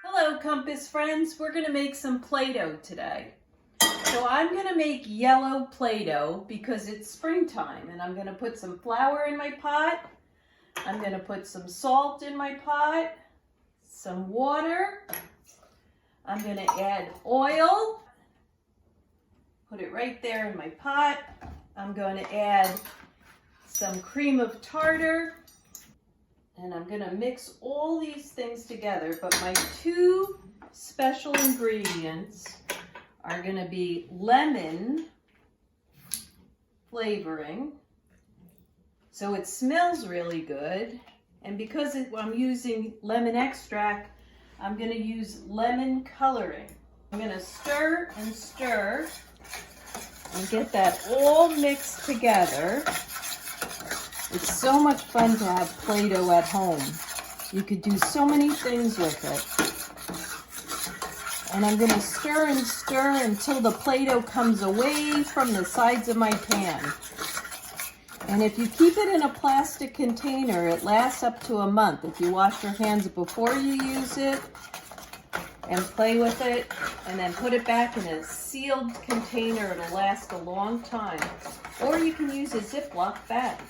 Hello, Compass friends. We're going to make some Play-Doh today. So I'm going to make yellow Play-Doh because it's springtime, and I'm going to put some flour in my pot. I'm going to put some salt in my pot, some water. I'm going to add oil. Put it right there in my pot. I'm going to add some cream of tartar. And I'm going to mix all these things together, but my two special ingredients are going to be lemon flavoring, so it smells really good. And because I'm using lemon extract, I'm going to use lemon coloring. I'm going to stir and stir and get that all mixed together. It's so much fun to have Play-Doh at home. You could do so many things with it. And I'm going to stir and stir until the Play-Doh comes away from the sides of my pan. And if you keep it in a plastic container, it lasts up to a month. If you wash your hands before you use it and play with it, and then put it back in a sealed container, it'll last a long time. Or you can use a Ziploc bag.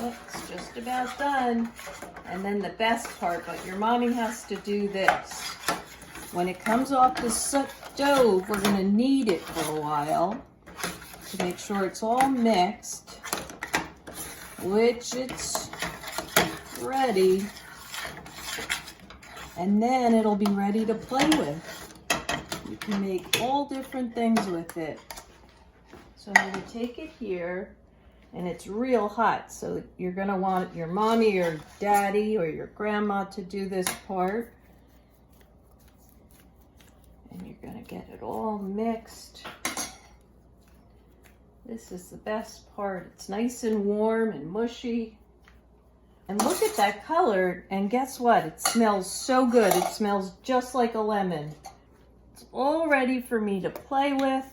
It's just about done. And then the best part, but your mommy has to do this. When it comes off the stove, we're going to knead it for a while to make sure it's all mixed, which it's ready. And then it'll be ready to play with. You can make all different things with it. So I'm going to take it here, and it's real hot, so you're going to want your mommy or daddy or your grandma to do this part. And you're going to get it all mixed. This is the best part. It's nice and warm and mushy. And look at that color, and guess what? It smells so good. It smells just like a lemon. It's all ready for me to play with.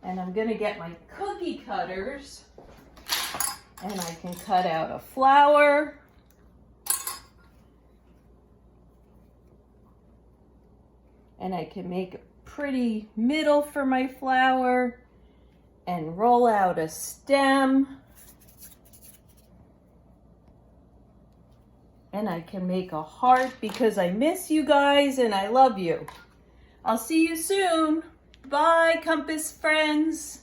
And I'm going to get my cookie cutters, and I can cut out a flower. And I can make a pretty middle for my flower and roll out a stem. And I can make a heart because I miss you guys and I love you. I'll see you soon. Bye, Compass friends.